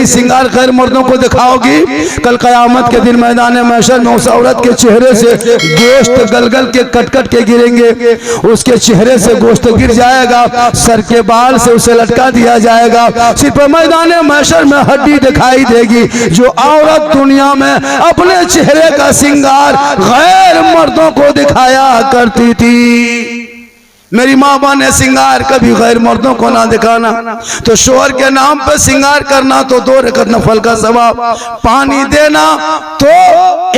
यही श्रृंगार गैर मर्दों को दिखाओगी, कल कयामत के दिन मैदान महशर में उस औरत के चेहरे से गोश्त गलगल के कट के गिरेंगे, उसके चेहरे से गोश्त गिर जाएगा, सर के बाल से उसे लटका दिया जाएगा, सिर्फ मैदान महशर में हड्डी दिखाई देगी। जो औरत दुनिया में अपने चेहरे का श्रृंगार गैर मर्दों को दिखाया करती थी, मेरी माँ ने श्रृंगार कभी गैर मर्दों को ना दिखाना। तो शोहर के नाम पर श्रृंगार करना तो 2 रकअत नफल का सवाब, पानी देना तो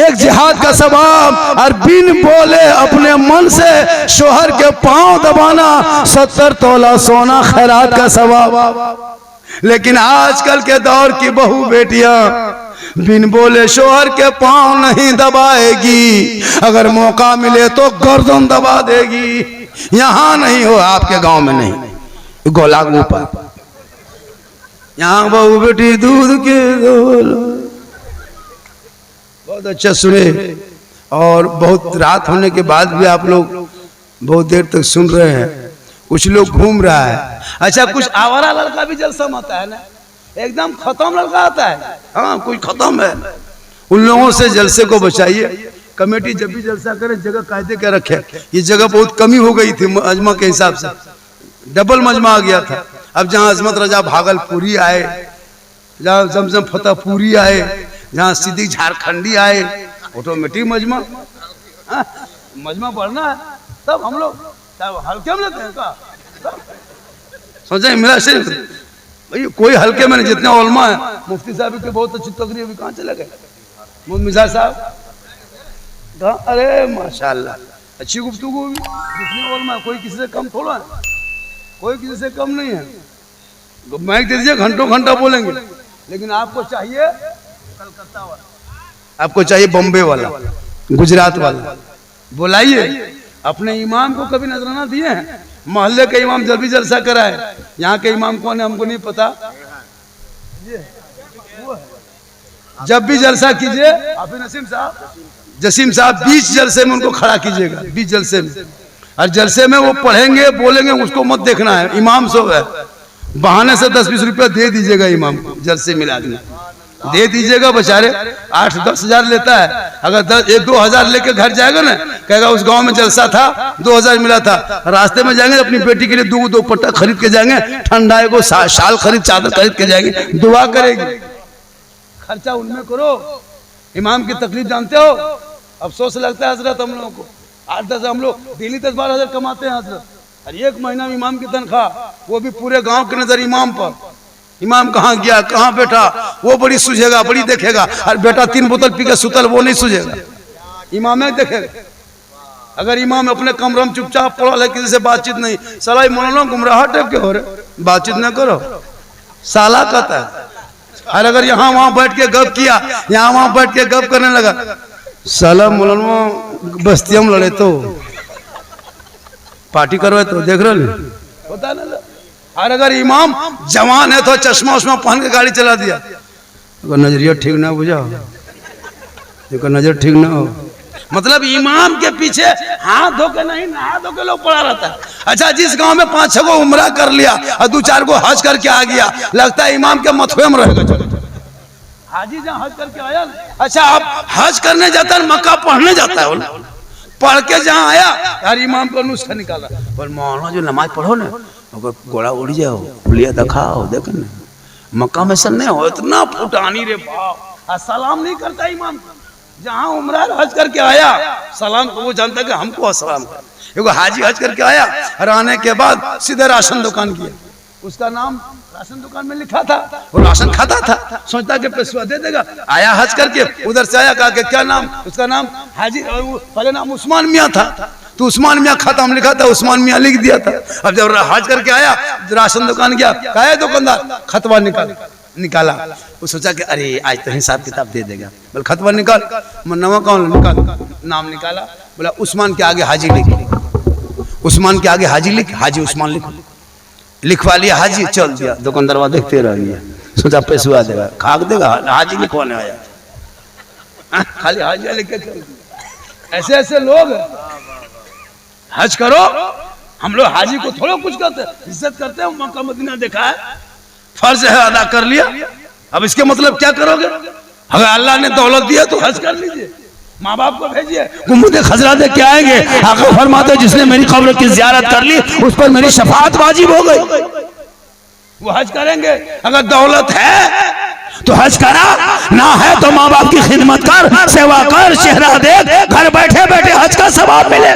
एक जिहाद का सवाब, और बिन बोले अपने मन से शोहर के पांव दबाना 70 तोला सोना खैरात का सवाब। लेकिन आजकल के दौर की बहू बेटियां बिन बोले शोहर के पांव नहीं दबाएगी, अगर मौका मिले तो गर्दन दबा देगी। यहाँ नहीं हो, आपके गांव में नहीं, गोलागू पर यहाँ बहू बेटी दूध के बहुत अच्छा सुने, और बहुत रात होने के बाद भी आप लोग बहुत देर तक सुन रहे हैं। कुछ लोग घूम रहा है, अच्छा कुछ आवारा लड़का भी जलसा में आता है ना, एकदम खत्म लड़का आता है, हाँ कुछ खत्म है, उन लोगों से जलसे को बचाइए। कमेटी जब भी जलसा करे जगह कायदे के रखे, ये जगह बहुत कमी हो गई थी मजमा के हिसाब से, डबल मजमा आ गया था। अब जहाँ अजमत रजा भागलपुरी आए, जहाँ जमजम फतेहपुरी आए, जहाँ सिद्दीक झारखंडी आए, ऑटोमेटिक मजमा मजमा बढ़ना है। तब हम लोग हल्के में लेते हैं का, सोचा मेरा सिर्फ भाई कोई हल्के में नहीं, जितने उलमा है, मुफ्ती साहब के बहुत अच्छी तकरीर, अभी कहाँ चले गए मिजाज साहब, अरे माशाल्लाह अच्छी गुफ्तगू भी, जितने उलमा कोई किसी से कम थोड़ा है, कोई किसी से कम नहीं है। माइक दे दीजिए, घंटों घंटा बोलेंगे, लेकिन आपको चाहिए कलकत्ता वाला, आपको चाहिए बॉम्बे वाला, गुजरात वाला, बुलाइए। अपने इमाम को कभी नजराना दिए हैं? मोहल्ले के इमाम जब भी जलसा कराए, यहाँ के इमाम कौन है हमको नहीं पता, जब भी जलसा कीजिए नसीम साहब, जसीम साहब 20 जलसे में उनको खड़ा कीजिएगा, 20 जलसे में, और जलसे में वो पढ़ेंगे बोलेंगे, उसको मत देखना है, इमाम सो है, बहाने से 10-20 रुपया दे दीजिएगा इमाम को, जलसे मिला दे दीजिएगा, बेचारे 8-10 हजार लेता है, अगर 1-2 हजार लेके घर जाएगा ना, कहेगा उस गांव में जलसा था 2 हजार मिला था, रास्ते में जाएंगे अपनी बेटी के लिए 2 दुपट्टा खरीद के जाएंगे, ठंडा को शाल खरीद चादर खरीद के जाएंगे, दुआ करेगी। खर्चा उनमें करो, इमाम की तकलीफ जानते हो, अफसोस लगता है हजरत हम लोगों को, 8-10 हम लोग डेली 10-12 हजार कमाते हैं हजरत, और 1 महीना में इमाम की तनख्वाह, वो भी पूरे गांव की नजर इमाम पर, इमाम कहाँ गया कहाँ बैठा वो बड़ी सूझेगा, बड़ी देखेगा, और बेटा 3 बोतल पी के सुतल वो नहीं सूझेगा, इमाम देखेगा। अगर इमाम अपने कमरे में चुपचाप पड़ा है, किसी से बातचीत नहीं, साला मौलाना गुमराह टाइप के हो रहे, बातचीत न करो, साला कहता है। और अगर यहाँ वहां बैठ के गप किया, यहाँ वहां बैठ के गप करने लगा, साला मौलाना बस्तियों में लड़े तो पार्टी करवाए तो देख रहे होता ना। और अगर इमाम जवान है तो चश्मा उश्मा पहन के गाड़ी चला दिया, अगर नजरिया ठीक ना बुझाओ, देखो नजर ठीक ना हो, मतलब इमाम के पीछे हाथ धो के नहीं नहा धो के लोग पड़ा रहता है। अच्छा जिस गांव में 5-6 को उम्रा कर लिया और 2-4 को हज करके आ गया, लगता है इमाम के मथुए में रहेगा। हाजी जहाँ हज करके आया, अच्छा आप हज करने जाता है, मक्का पढ़ने जाता है, पढ़ के जहाँ आया यार इमाम को नुस्खा निकाला, बोल मौलाना जो नमाज पढ़ो ना, अगर गोड़ा उड़ जाओ पुलिया दिखाओ, देखो ना मक्का में सन नहीं हो, इतना फुटानी रे बाप, सलाम नहीं करता इमाम को, जहाँ उम्रा हज करके आया सलाम को वो जानता है कि हमको सलाम कर। एगो हाजी हज करके आया और आने के बाद सीधे राशन दुकान किया, उसका नाम राशन दुकान में लिखा था, वो राशन खाता था, सोचता कि पैसा दे देगा, आया हज करके, उधर से आया, कहा कि क्या नाम, उसका नाम हाजी, पहले नाम उस्मान मियाँ था, तो उस्मान मियाँ खाता में लिखा था, उस्मान मियाँ लिख दिया था। अब जब हज करके आया राशन दुकान गया, कहा है दुकानदार खतवा निकाला, वो सोचा कि अरे आज तो हिसाब किताब दे देगा, बोल खतवा निकाल, नवा कौन निकाल, नाम निकाला, बोला उस्मान के आगे हाजी लिख, उस्मान के आगे हाजी लिख, हाजी उस्मान लिख, लिखवा लिया हाजी, चल दिया, दुकानदार देखते रह गया, सोचा पैसा देगा, खाक देगा, हाजी लिखवाने आया, खाली हाजी लिख के चल दिया। ऐसे ऐसे लोग हज करो, हम लोग हाजी को थोड़ा कुछ करते हैं, इज्जत करते हैं, मक्का मदीना देखा है, फर्ज है अदा कर लिया, अब इसके मतलब क्या करोगे? अगर अल्लाह ने दौलत दिया तो हज कर लीजिए, माँ बाप को भेजिए, गुम्बद खजरा देख के आएंगे। आका फरमाते जिसने मेरी कब्र की जियारत कर ली उस पर मेरी शफाअत वाजिब हो गई, वो हज करेंगे। अगर दौलत है तो हज करा, ना है तो माँ बाप की खिदमत कर, सेवा कर, चेहरा देख, घर बैठे बैठे हज का सवाब मिले।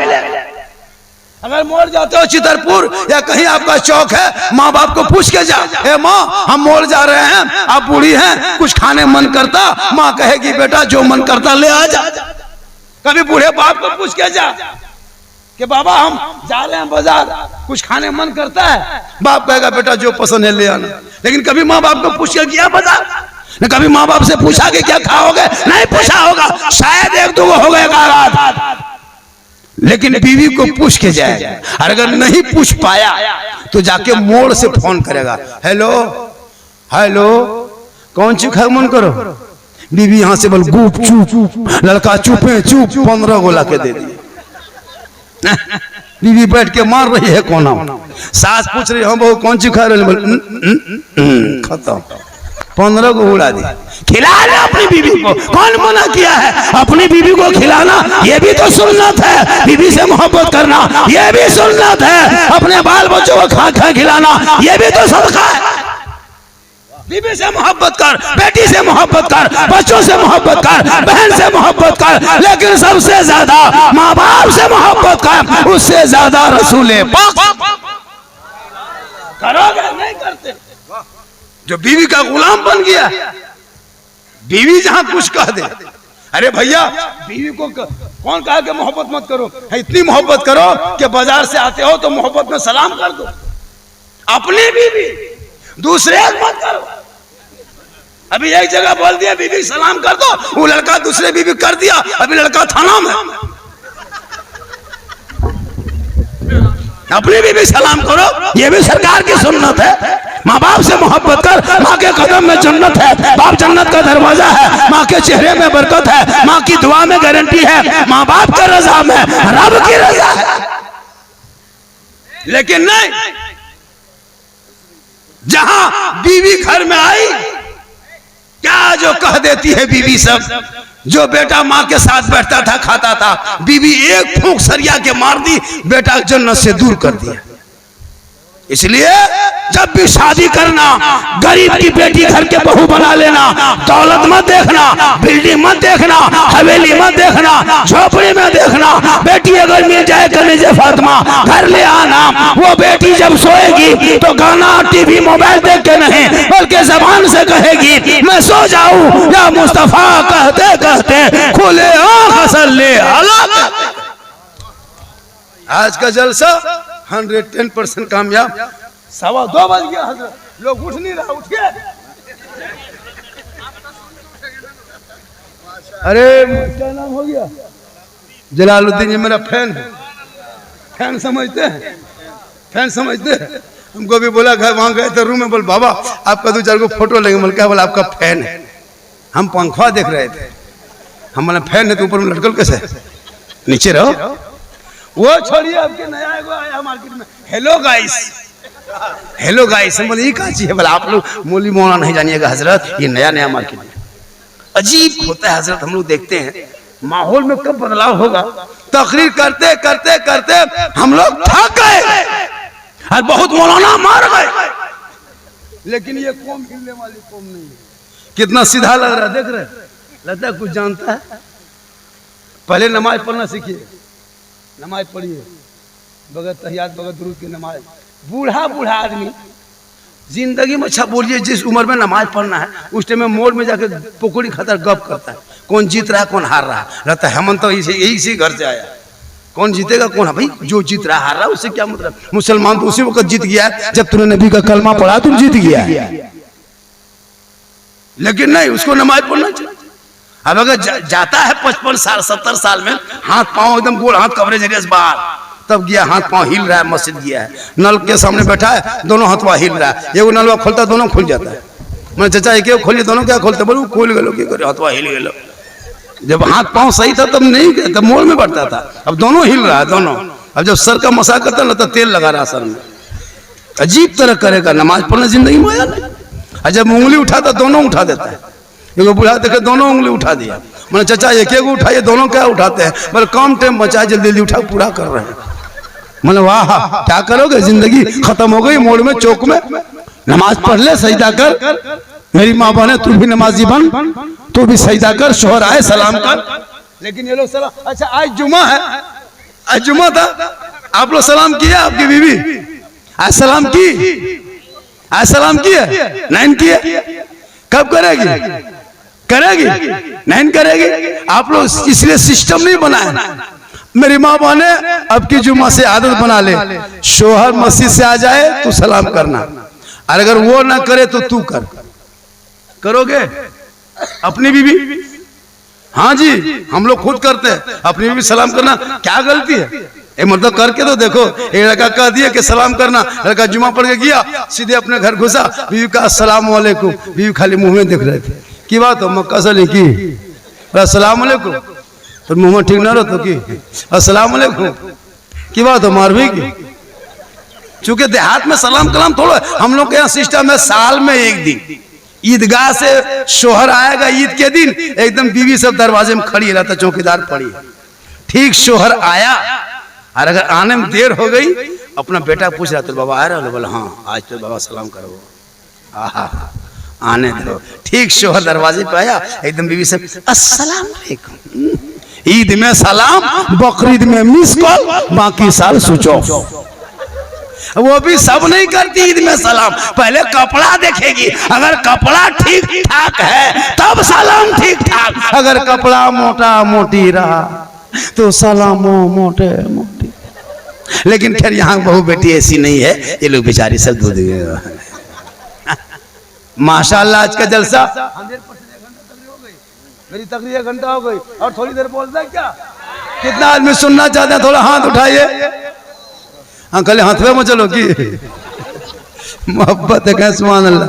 अगर मोड़ जाते हो चितरपुर या कहीं आपका चौक है, माँ बाप को पूछ के जा, ए माँ हम मोड़ जा रहे हैं, आप बूढ़ी हैं, कुछ खाने मन करता, माँ कहेगी बेटा जो मन करता ले आ जा। कभी बूढ़े बाप को पूछ के जा कि बाबा हम जा रहे हैं बाजार, कुछ खाने मन करता है, बाप कहेगा बेटा जो पसंद है ले आना। लेकिन कभी माँ बाप को पूछ के गया बाजार? न कभी माँ बाप से पूछा कि क्या खाओगे? नहीं पूछा होगा, शायद एक दो हो गए। लेकिन बीवी को पूछ के जाए, और अगर नहीं पूछ पाया तो जाके मोड़ से फोन करेगा, हेलो हेलो कौन सी खाए मन करो? बीवी यहां से बोल गुप चुप, लड़का चुपे चुप 15 गोला के दे दिए। बीवी बैठ के मार रही है कोना, सास पूछ रही हम बहू कौन सी खा रहे? खत्म, 15 को उड़ा दी। खिला ले अपनी बीवी को, कौन मना किया है? अपनी बीवी को खिलाना ये भी तो सुन्नत है, बीवी से मोहब्बत करना ये भी सुन्नत है, अपने बाल बच्चों को खा खा खिलाना ये भी तो सदका है। बीवी से मोहब्बत कर, बेटी से मोहब्बत कर, बच्चों से मोहब्बत कर, बहन से मोहब्बत कर, लेकिन सबसे ज्यादा माँ बाप से मोहब्बत कर, उससे ज्यादा रसूले पाक करोगे नहीं करते। जो बीवी का गुलाम बन गया, बीवी जहां कुछ कह दे, अरे भैया बीवी को कौन कहा कि मोहब्बत मत करो? इतनी मोहब्बत करो कि बाजार से आते हो तो मोहब्बत में सलाम कर दो। अपनी बीवी दूसरे मत करो। अभी एक जगह बोल दिया बीवी सलाम कर दो, वो लड़का दूसरे बीवी कर दिया, अभी लड़का थाना में। अपनी बीवी सलाम करो, ये भी सरकार की सुन्नत है। माँ बाप से मोहब्बत कर, माँ के कदम में जन्नत है, बाप जन्नत का दरवाजा है, माँ के चेहरे में बरकत है, माँ की दुआ में गारंटी है, माँ बाप के रजा में रब की रजा है। लेकिन नहीं, जहां बीवी घर में आई क्या जो कह देती है बीवी सब, जो बेटा माँ के साथ बैठता था खाता था, बीवी एक फूंक सरिया के मार दी, बेटा जन्नत से दूर कर दिया। इसलिए जब भी शादी करना, गरीब की बेटी घर के बहू बना लेना, दौलत मत देखना, बिल्डिंग मत देखना, हवेली मत देखना, झोपड़ी में देखना। बेटी अगर मिल जाए कलेजे फातिमा, घर ले आना। वो बेटी जब सोएगी तो गाना टीवी मोबाइल देख के नहीं, बल्कि जबान से कहेगी मैं सो जाऊं या मुस्तफा कहते कहते खुले आंख ले अला। आज का जलसा 110% कामयाब। 2:15 बज गया हजरत, लोग उठ नहीं रहा, उठिए। अरे क्या नाम हो गया? जलालुद्दीन, ये मेरा फैन है। फैन समझते हैं? फैन समझते हैं? हमको भी बोला, घर वहां गए थे रूम में, बोल बाबा आपका 2-4 को फोटो लेंगे। बोल क्या? बोला आपका फैन है। हम पंखा देख रहे थे, हम बोला फैन है तो ऊपर में लटकल कैसे? नीचे रहो। वो छोड़िए, आपके नया आया मार्केट में, हेलो गाइस, हेलो गाइस। हम बोले ये कहाँ चीज है? बोला आप लोग मौली मौना नहीं जानिएगा हजरत, ये नया नया मार्केट में। अजीब होता है हजरत, हम लोग देखते हैं माहौल में कब बदलाव होगा। तकरीर करते करते करते हम लोग थक गए और बहुत मौलाना मार गए, लेकिन ये कौम हिलने वाली कौम नहीं है। कितना सीधा लग रहा है, देख रहे, लगता है कुछ जानता है। पहले नमाज पढ़ना सीखिए, नमाज पढ़िए बगैर तहियात बगैर दुरूद की नमाज। बूढ़ा बूढ़ा आदमी जिंदगी में अच्छा बोलिए, जिस उम्र में नमाज पढ़ना है उस टाइम में मोड़ में जाकर पकौड़ी खाता गप करता है, कौन जीत रहा है कौन हार रहा है। लगता है हेमंत तो इसी घर से आया, कौन जीतेगा कौन है? भाई जो जीत रहा हार रहा है उससे क्या मतलब? मुसलमान तो उसी वक्त जीत गया है जब तूने नबी का कलमा पढ़ा, तुम जीत गया है। लेकिन नहीं, उसको नमाज पढ़ना चाहिए। अब अगर जाता है 55 साल 70 साल में, हाथ पांव एकदम गोल हाथ कवरेज एरिया से बाहर, तब गया हाथ पांव हिल रहा है, मस्जिद गया है, नल के सामने बैठा है, दोनों हाथवा हिल रहा है, एगो नलवा खोलता है दोनों खुल जाता है। मैं चाचा एक खोलिए, दोनों क्या खोलते? बोलो खोल गए, क्या करे, हाथवा हिल गए। जब हाथ पांव सही था तब नहीं, तब मोड़ में बढ़ता था, अब दोनों हिल रहा है दोनों। अब जब सर का मसा करता ना तो तेल लगा रहा सर में, अजीब तरह करेगा। नमाज पढ़ना जिंदगी में आया नहीं। और जब उंगली उठाता दोनों उठा देता है। एगो बुढ़ा देखे दोनों उंगली उठा दिया, मैंने चाचा एक एक उठाइए, दोनों क्या उठाते हैं? बोले कम टाइम बचा, जल्दी जल्दी उठा, पूरा कर रहे हैं। मैंने वाह क्या करोगे, जिंदगी खत्म हो गई मोड़ में चौक में। नमाज पढ़ ले, सजदा कर, मेरी माँ बने तू भी नमाजी बन, तू भी सजदा कर, शोहर आए सलाम कर। लेकिन ये लोग सलाम, अच्छा आज जुमा है, आज जुमा था, आप लोग सलाम किया? आपकी बीवी आज सलाम की? आज सलाम किया? नहीं किया? कब करेगी? करेगी? नहीं करेगी? आप लोग इसलिए सिस्टम नहीं बनाए। मेरी माँ बने अब की जुमा से आदत बना ले, शोहर मस्जिद से आ जाए तो सलाम करना, और अगर वो ना करे तो तू कर। करोगे अपनी बीवी? हाँ जी, हम लोग खुद करते हैं, अपनी बीवी सलाम करना क्या गलती है? ए मतलब करके तो देखो। एक लड़का कह दिया कि सलाम करना, लड़का जुमा पढ़ के गया, सीधे अपने घर घुसा, बीवी का अस्सलाम वालेकुम, बीवी खाली मुंह में देख रहे थे। की बात हो मक्का से की अस्सलाम वालेकुम, तो मुंह में ठीक ना रहो तो की अस्सलाम वालेकुम की बात हो मार भी की। चूंकि देहात में सलाम कलाम थोड़ा, हम लोग के यहाँ सिस्टम है साल में एक दिन ईदगाह से शोहर आएगा ईद के दिन, एकदम बीवी सब दरवाजे में खड़ी रहता, चौकीदार पड़ी। ठीक शोहर आया, और अगर आने में देर हो गई, अपना बेटा पूछ रहा तो बाबा आ रहा है? बोला हाँ आज तो बाबा सलाम करो, आने दो। ठीक शोहर दरवाजे पे आया, एकदम बीवी से अस्सलाम वालेकुम। ईद में सलाम, बकरीद में मिस कॉल, बाकी साल स्विच ऑफ। वो भी सब नहीं करती ईद में सलाम, पहले कपड़ा देखेगी, अगर कपड़ा ठीक ठाक है तब सलाम ठीक ठाक, अगर कपड़ा मोटा मोटी रहा तो सलाम मोटे मोटी। लेकिन खैर यहाँ बहू बेटी ऐसी नहीं है, ये लोग बेचारी सब दूध माशाल्लाह। आज का जलसा मेरी तकरीर 1 घंटा हो गई और थोड़ी देर बोलता है क्या? कितना आदमी सुनना चाहते हैं? थोड़ा हाथ उठाइए। हाँ खाली हाथवे में चलो की मोहब्बत है क्या? सुभान अल्लाह।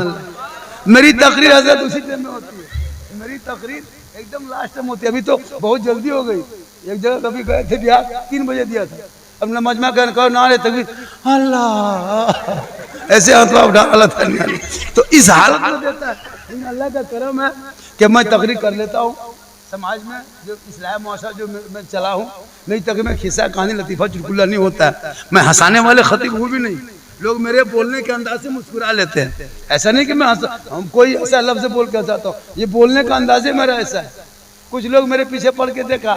मेरी तकरीर हजरत उसी टाइम में होती है, मेरी तकरीर एकदम लास्ट में होती है। अभी तो बहुत जल्दी हो गई। एक जगह कभी गए थे बिहार, 3 बजे दिया था, अब नमाज में कहो ना रे तकरीर अल्लाह ऐसे हाथवा उठा वाला था। तो इस हालत में देता है, अल्लाह का करम है कि मैं तकरीर कर लेता हूँ। समाज में जो इस्लाम मुआशरा जो मैं चला हूँ, मेरी तक में खिस्सा कहानी लतीफ़ा चुटकुला नहीं होता है। मैं हंसाने वाले खतीब हूँ भी नहीं। लोग मेरे बोलने के अंदाज से मुस्कुरा लेते हैं, ऐसा नहीं कि मैं हम कोई ऐसा लफ्ज़ बोल के हंसाता हूँ, ये बोलने का अंदाज ही मेरा ऐसा है। कुछ लोग मेरे पीछे पड़ के देखा,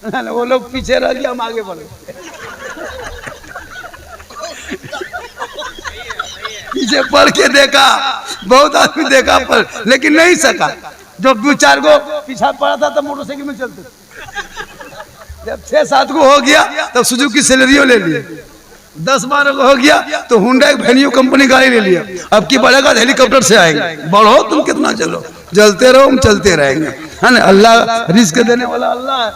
वो लोग पीछे रह गए, हम आगे बढ़ गए। पीछे पड़ के देखा, बहुत आदमी देखा पर लेकिन नहीं सका। जब 2-4 को पीछा पड़ा था तब मोटरसाइकिल में चलते, जब 6-7 को हो गया तब सुजुकी सेलेरियो ले लिए, 10-12 को हो गया तो हुंडा वेन्यू कंपनी गाड़ी ले लिया। अब की बढ़ेगा तो हेलीकॉप्टर से आएंगे। बढ़ो तुम कितना चलो, जलते रहो हम चलते रहेंगे, है ना। अल्लाह रिस्क देने वाला अल्लाह है।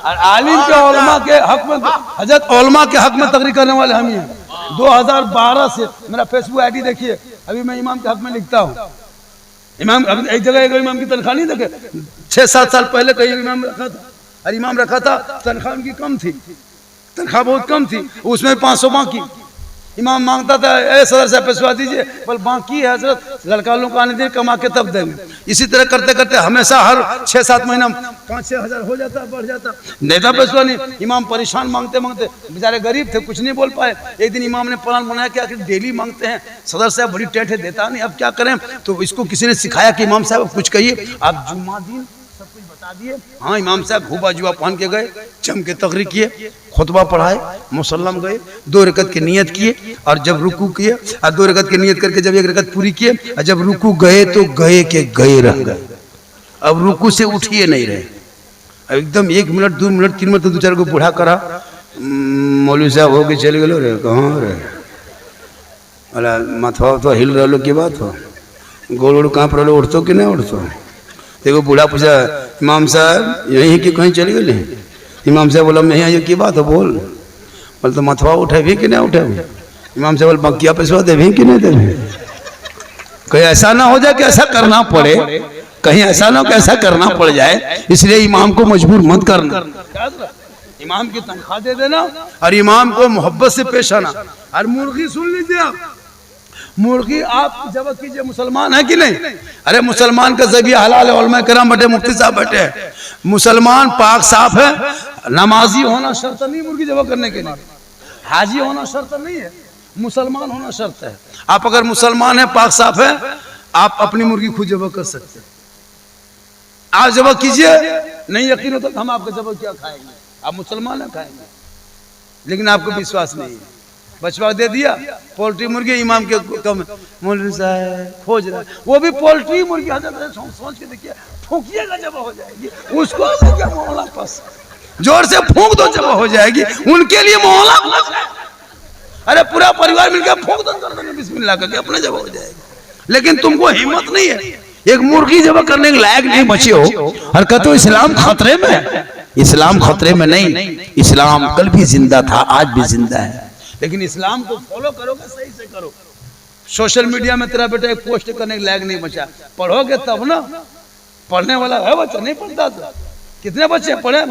और आलिम के उलमा के हक में, हजरत उलमा के हक में तकरीर करने वाले हम ही हैं। 2012 से मेरा फेसबुक आईडी देखिए, अभी मैं इमाम के हक में लिखता हूँ। इमाम एक जगह एक इमाम की तनख्वाह नहीं देखे, 6-7 साल पहले कहीं इमाम रखा था, और इमाम रखा था, तनख्वाह उनकी कम थी, तनख्वाह बहुत कम थी, उसमें 500 बाकी। इमाम मांगता था ए सदर साहब पैसा दीजिए, बोल बाकी है हजरत, लड़का लोग को आने दीजिए, कमा के तब देंगे। इसी तरह करते करते हमेशा हर 6-7 महीना 5-6 हज़ार हो जाता, बढ़ जाता, देता पैसा नहीं। इमाम परेशान मांगते मांगते, बेचारे गरीब थे, कुछ नहीं बोल पाए। एक दिन इमाम ने प्लान बनाया कि आखिर डेली मांगते हैं, सदर साहब बड़ी टेट है, देता नहीं, अब क्या करें। तो इसको किसी ने सिखाया कि इमाम साहब कुछ कहिए। आप जुम्मा दिन सब कुछ बता दिए। हाँ इमाम साहब हुबा जुबा पहन के गए, जम के तकरीर किए, खुतबा पढ़ाए, मुसल्लम गए, 2 रकत की नियत किए, और जब रुकू किए और 2 रकत की नियत करके जब 1 रकत पूरी किए, और जब रुकू गए तो गए के गए रह गए। अब रुकू से उठिए नहीं रहे, एकदम 1 मिनट 2 मिनट 3 मिनट तो 2-4 को बूढ़ा करा, मौलवी साहब हो के चले गए रे, कहाँ रे बोला माथवा तो हिल रहा की बात हो, गोल उड़ कहाँ पर उठतो कि नहीं उठतो। देखो बूढ़ा पूछा इमाम साहब यहीं कि कहीं चले गए। इमाम साहब बोला मैं यहाँ की बात हो, बोल तो मथवा उठे भी कि नहीं उठे। इमाम साहब बोल बकिया पैसा दे भी कि नहीं दे। कहीं ऐसा ना हो जाए कि ऐसा करना पड़े, कहीं ऐसा ना हो कि ऐसा करना पड़ जाए, इसलिए इमाम को मजबूर मत करना। इमाम की तनख्वाह दे देना और इमाम को मोहब्बत से पेश आना। और मुर्गी सुन लीजिए आप, मुर्गी आप जब कीजिए, मुसलमान है कि नहीं? अरे मुसलमान का ज़बिया हलाल है, उलमा करम बैठे, मुफ्ती साहब बैठे हैं, मुसलमान पाक साफ है, नमाजी होना शर्त नहीं मुर्गी जब करने के लिए, हाजी होना शर्त नहीं है, मुसलमान होना शर्त है। आप अगर मुसलमान है, पाक साफ है, आप अपनी मुर्गी खुद जब कर सकते हैं। आप जब कीजिए, नहीं यकीन हो तो हम आपका जब क्या खाएंगे, आप मुसलमान है खाएंगे, लेकिन आपको विश्वास नहीं है। बचवा दे दिया पोल्ट्री मुर्गी, इमाम के मौलवी साहब खोज रहा है, वो भी पोल्ट्री मुर्गी, हजरत सोच के देखिए, फूकिएगा जब हो जाएगी, उसको मोहल्ला पास जोर से फूंक दो जब हो जाएगी, उनके लिए मोहल्ला। अरे पूरा परिवार मिलकर फूंक दो कर देंगे बिस्मिल्लाह करके, अपने जब हो जाएगी। लेकिन तुमको हिम्मत नहीं है, एक मुर्गी जब करने के लायक नहीं बचे हो, और कहते हो इस्लाम खतरे में है। इस्लाम खतरे में नहीं, इस्लाम कल भी जिंदा था, आज भी जिंदा है। लेकिन इस्लाम को फॉलो करोगे, सही से करो। सोशल मीडिया में तेरा बेटा एक पोस्ट करने के लायक नहीं बचा, पढ़ोगे तब ना। पढ़ने वाला है बच्चा, नहीं पढ़ता तो कितने बच्चे पढ़े?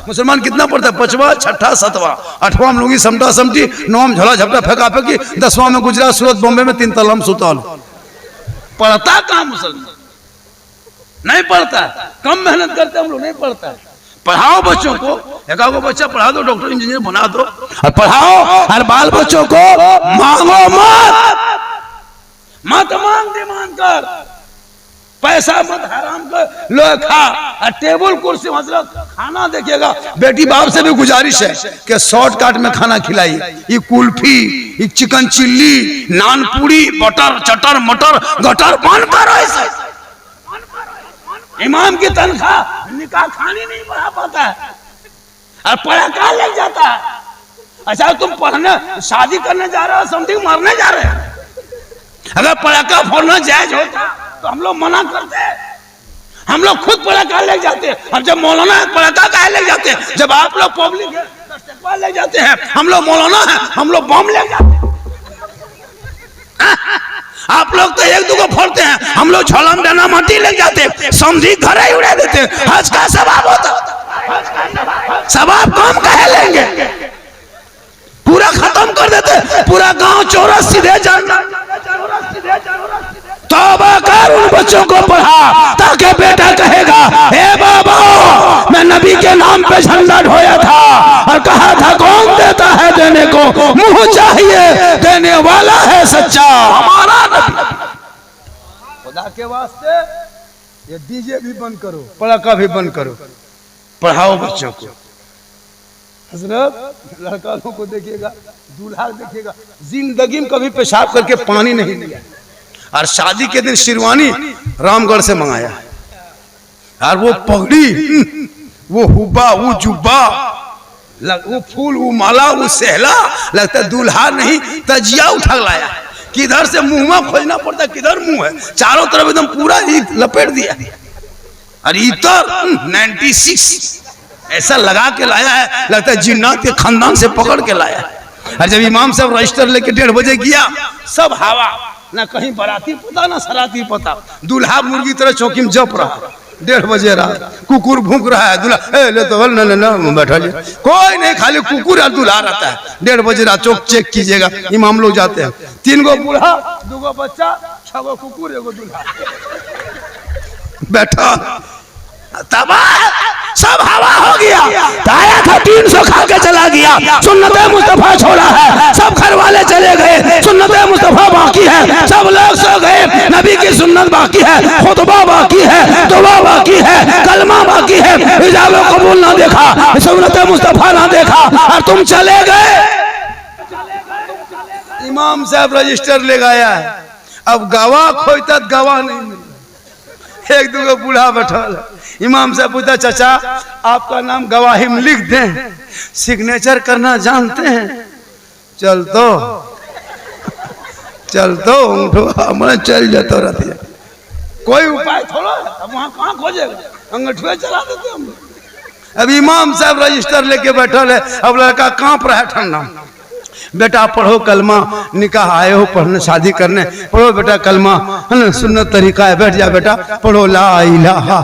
मुसलमान कितना पढ़ता है? 5वां 6ठा 7वां 8वां में लोगी समटा समटी, 9वां में झोला झपटा फेंका फेंकी, 10वां में गुजरात सूरत बॉम्बे में 3 तलम सुताल। पढ़ता कहाँ मुसलमान? नहीं पढ़ता, कम मेहनत करते हम लोग, नहीं पढ़ता। पढ़ाओ बच्चों को, एक आगो बच्चा पढ़ा दो, डॉक्टर इंजीनियर बना दो, और पढ़ाओ हर बाल बच्चों को मांगो मत मांग डिमांड कर, पैसा मत हराम कर, लो खा। और टेबल कुर्सी मतलब खाना देखिएगा, बेटी बाप से भी गुजारिश है कि शॉर्टकट में खाना खिलाइए। ये कुल्फी, ये चिकन चिल्ली, नान पूरी, बटर चटर मटर गटर बंद करो। ऐसे इमाम की तनख्वाह निकाह खानी नहीं बढ़ा पाता है, और पढ़ा लग जाता है। अच्छा तुम पढ़ने शादी करने जा रहे हो, समथिंग मारने जा रहे हो। अगर पड़ाका फोड़ना जायज होता तो हम लोग मना करते, हम लोग खुद पड़ाका ले जाते हैं। हम जब मौलाना है पड़ाका काहे ले जाते हैं? जब आप लोग पब्लिक है ले जाते हैं, हम लोग मौलाना है, हम लोग बम ले जाते हैं। आप लोग तो एक दूगो फोड़ते हैं, हम लोग झोलम डाना माटी ले जाते हैं, समझी घर ही उड़ा देते हैं। हज का सवाब होता, सवाब कम कहे लेंगे, पूरा खत्म कर देते, पूरा गांव चौरस सीधे जाना। तौबा कर, उन बच्चों को पढ़ा, ताकि बेटा कहेगा हे बाबा मैं नबी के नाम पे झंडा ढोया था और कहा था कौन देता है देने को, मुंह चाहिए देने वाला है सच्चा हमारा नबी। खुदा के वास्ते ये डीजे भी बंद करो, पड़ाका भी बंद करो, पढ़ाओ बच्चों को। हजरत लड़का लोगों को देखिएगा, दूल्हा देखिएगा, जिंदगी में कभी पेशाब करके पानी नहीं लिया, और शादी के दिन शेरवानी रामगढ़ से मंगाया, और वो पगड़ी, वो हुब्बा, वो जुब्बा, वो फूल, वो माला, वो सहला, लगता है दूल्हा नहीं तजिया उठा लाया। किधर से मुंह में खोजना पड़ता, किधर मुंह है, चारों तरफ एकदम पूरा लपेट दिया, और इतर 96 ऐसा लगा के लाया है, लगता है जिन्नात के खानदान से पकड़ के लाया है। और जब इमाम साहब रजिस्टर लेके 1:30 बजे गया, सब हवा, ना कहीं बाराती पता ना सराती पता, दूल्हा मुर्गी तरह चौकी में जप रहा, 1:30 बजे रहा, कुकुर भूख रहा है, दूल्हा ले तो न बैठा लिया, कोई नहीं, खाली कुकुर और दूल्हा रहता है। 1:30 बजे रात चौक चेक कीजिएगा, इमाम लोग जाते हैं, 3 गो बूढ़ा, 2 गो बच्चा, 6 गो कुकुर, 1 गो दूल्हा बैठा, तबाह सब हवा हो गया। आया था 300 खा के चला गया, सुन्नते मुस्तफा छोड़ा है, सब घर वाले चले गए, सुन्नते मुस्तफा बाकी है, सब लोग सो गए, नबी की सुन्नत बाकी है, खुतबा बाकी है, दुआ बाकी है, कलमा बाकी है, इजाज़त कबूल ना देखा, सुन्नते मुस्तफा ना देखा, और तुम चले गए। इमाम साहब रजिस्टर ले गया है, अब गवाह खोजता गवाह नहीं मिला, 1-2 बूढ़ा बैठा, इमाम साहब पूछा चाचा आपका नाम गवाही में लिख दें, सिग्नेचर करना जानते हैं? चल तो हमारा चल जाता रहती है, कोई उपाय थोड़ा है, अब वहाँ कहाँ खोजेगा, अंगूठे चला देते हम। अब इमाम साहब रजिस्टर लेके बैठा है, अब लड़का कांप रहा है ठंडा, बेटा पढ़ो कलमा, निकाह आए हो पढ़ने शादी करने, पढ़ो बेटा कलमा, है ना, सुन्नत तरीका है, बैठ जा बेटा पढ़ो ला इलाहा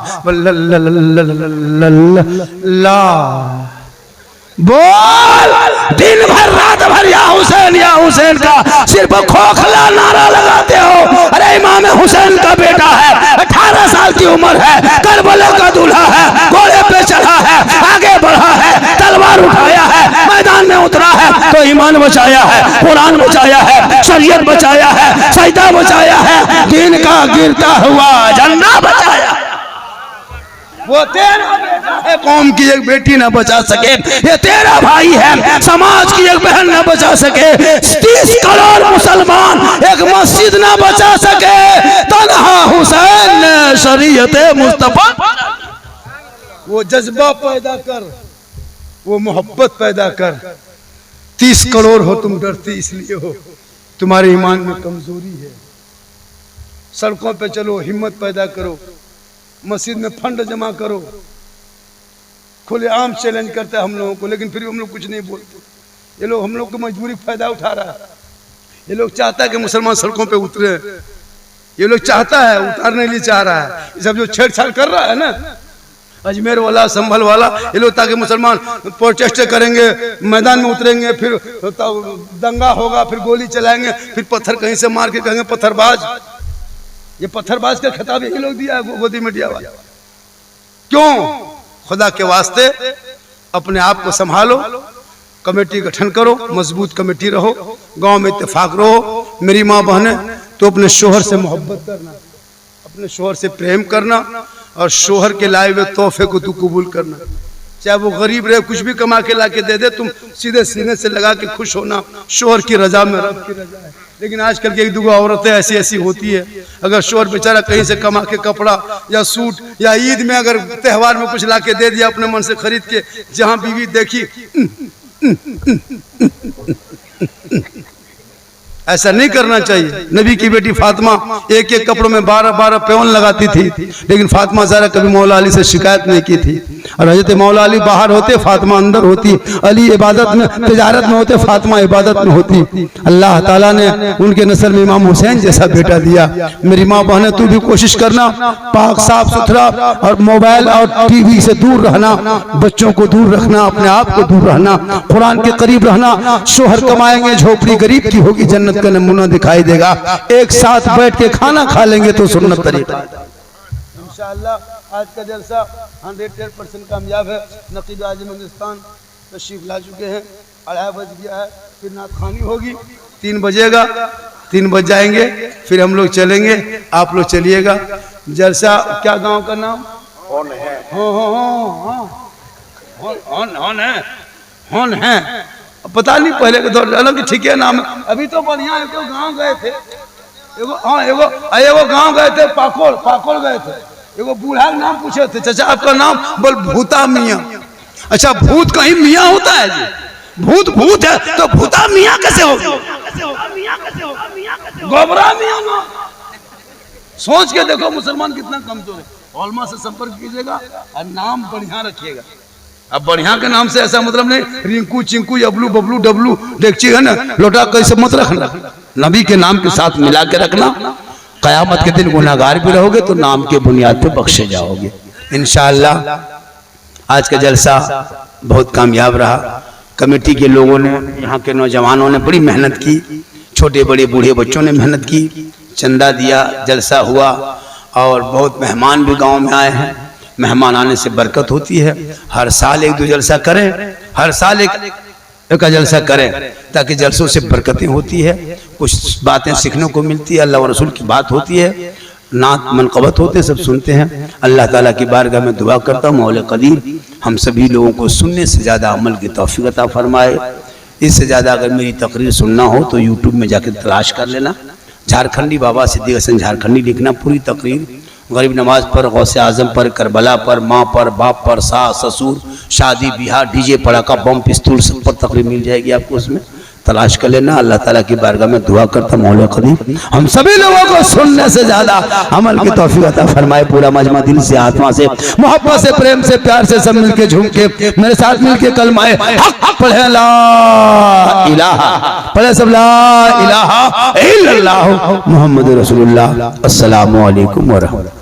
बोल। दिन भर रात भर या हुसैन का सिर्फ खोखला नारा लगाते हो। अरे इमाम हुसैन का बेटा है, 18 साल की उम्र है, करबला का दूल्हा है, घोड़े पे चढ़ा है, आगे बढ़ा है, तलवार उठाया है, मैदान में उतरा है तो ईमान बचाया है, कुरान बचाया है, शरीयत बचाया है, सजदा बचाया है, दीन का गिरता हुआ झंडा बचाया। वो तेरा बेटा है, कौम की एक बेटी ना बचा सके, ये तेरा भाई है, समाज की एक बहन ना बचा सके, 30 करोड़ मुसलमान एक मस्जिद ना बचा सके, तन्हा हुसैन ने शरीयत मुस्तफा। वो जज्बा पैदा कर, वो मोहब्बत पैदा कर। 30 करोड़ हो तुम डरती इसलिए हो, तुम्हारे ईमान में कमजोरी है। सड़कों पे चलो, हिम्मत पैदा करो, मस्जिद में फंड जमा करो। खुलेआम चैलेंज करता है हम लोगों को, लेकिन फिर भी हम लोग कुछ नहीं बोलते। ये लोग हम लोग की मजबूरी फायदा उठा रहा है। ये लोग चाहता है कि मुसलमान सड़कों पे उतरे, ये लोग चाहता है, उतारने के लिए चाह रहा है। ये सब जो छेड़छाड़ कर रहा है ना, अजमेर वाला, संभल वाला, ये लोग ताकि मुसलमान प्रोटेस्ट करेंगे, मैदान में उतरेंगे, फिर दंगा होगा, फिर गोली चलाएंगे, फिर पत्थर कहीं से मार के कहेंगे पत्थरबाज। ये पत्थरबाज का खिताब यही लोग दिया है गोदी मीडिया वाला। क्यों? खुदा के वास्ते अपने आप को संभालो, कमेटी गठन करो, मजबूत कमेटी रहो, गांव में इत्तेफाक रहो। मेरी माँ बहने, तो अपने शोहर से मोहब्बत करना, अपने शोहर से प्रेम करना, और शोहर के लाए हुए तोहफे को तू कबूल करना। चाहे वो गरीब रहे, कुछ भी कमा के ला के दे दे, तुम सीधे सीने से लगा के खुश होना। शोहर की रजा में रब की रजा है। लेकिन आजकल की एक दो औरतें ऐसी ऐसी होती है, अगर शोहर बेचारा कहीं से कमा के कपड़ा या सूट या ईद में अगर त्योहार में कुछ ला के दे दिया अपने मन से खरीद के, जहां बीवी देखी ऐसा नहीं करना चाहिए। नबी की बेटी फातिमा एक एक कपड़ों में 12-12 पेवन लगाती थी, लेकिन फातिमा ज़रा कभी मौला अली से शिकायत नहीं की थी। और हजरत मौला अली बाहर होते, फातिमा अंदर होती। अली इबादत में, तिजारत में होते, फातिमा इबादत में होती। अल्लाह ताला ने उनके नस्ल में इमाम हुसैन जैसा बेटा दिया। मेरी माँ बहनें, तू भी कोशिश करना, पाक साफ सुथरा और मोबाइल और टीवी से दूर रहना, बच्चों को दूर रखना, अपने आप को दूर रहना, कुरान के करीब रहना। शोहर कमाएंगे, झोपड़ी गरीब की होगी, जन्नत का नमूना दिखाई देगा। एक साथ बैठ के खाना खा लेंगे तो सुन्नत तरीका। इंशाअल्लाह आज का जलसा 110% कामयाब है। नकीब आज़म हिंदुस्तान तशरीफ ला चुके हैं। 2:30 बज गया है, फिर नात खानी होगी, 3 बजेगा, 3 बज जाएंगे, फिर हम लोग चलेंगे, आप लोग चलिएगा। जलसा क्या गांव का नाम? होन है। पता नहीं पहले के दौर जानो कि ठीक है नाम। अभी तो बढ़िया है, गांव गए थे, एगो गांव गए थे, पाकोल गए थे। एगो बूढ़ा का नाम पूछे थे, चाचा आपका नाम? बोल भूता मियाँ। अच्छा, भूत कहीं मियाँ होता है जी? भूत है तो भूता मियाँ कैसे हो? गोबरा मियाँ ना। सोच के देखो मुसलमान कितना कमजोर है। ओलमा से संपर्क कीजिएगा और नाम बढ़िया रखिएगा। अब बढ़िया के नाम से ऐसा मतलब नहीं रिंकू चिंकू अबलू बबलू डबलू डेक्ची है ना, लोटा कैसे मत रखना। नबी के नाम के साथ मिला के रखना। कयामत के दिन गुनाहगार भी रहोगे तो नाम के बुनियाद पे बख्शे जाओगे इंशाअल्लाह। आज का जलसा बहुत कामयाब रहा। कमेटी के लोगों ने, यहाँ के नौजवानों ने बड़ी मेहनत की, छोटे बड़े बूढ़े बच्चों ने मेहनत की, चंदा दिया, जलसा हुआ और बहुत मेहमान भी गाँव में आए हैं। मेहमान आने से बरकत होती है। हर साल 1-2 जलसा करें, हर साल एक जलसा करें, ताकि जलसों से बरकतें होती है, कुछ बातें सीखने को मिलती है, अल्लाह और रसूल की बात होती है, नात मनक़बत होते सब सुनते हैं। अल्लाह ताला की बारगाह में दुआ करता हूँ मौला कदीर हम सभी लोगों को सुनने से ज़्यादा अमल की तौफीक अता फरमाए। इससे ज़्यादा अगर मेरी तकरीर सुनना हो तो यूट्यूब में जाकर तलाश कर लेना, झारखंडी बाबा सिद्दीक हसन झारखंडी लिखना, पूरी तकरीर गरीब नवाज पर, गौसे आजम पर, करबला पर, माँ पर, बाप पर, सास ससुर, शादी ब्याह, डीजे पड़ाका बम पिस्तूल सब पर तकरीर मिल जाएगी आपको, उसमें तलाश कर लेना। अल्लाह ताला की बारगाह में दुआ करता मौला करीम हम सभी लोगों को सुनने से ज्यादा अमल की तौफीक अता फरमाए। पूरा मजमा दिल से, आत्मा से, मोहब्बत से, प्रेम से, प्यार से सब मिलके झूम के मेरे साथ मिलके कलमा हक पढ़े, ला इलाहा, पढ़े सब ला इलाहा इल्लल्लाह मुहम्मद रसूलुल्लाह। अस्सलामु अलैकुम व रहमतुल्लाह।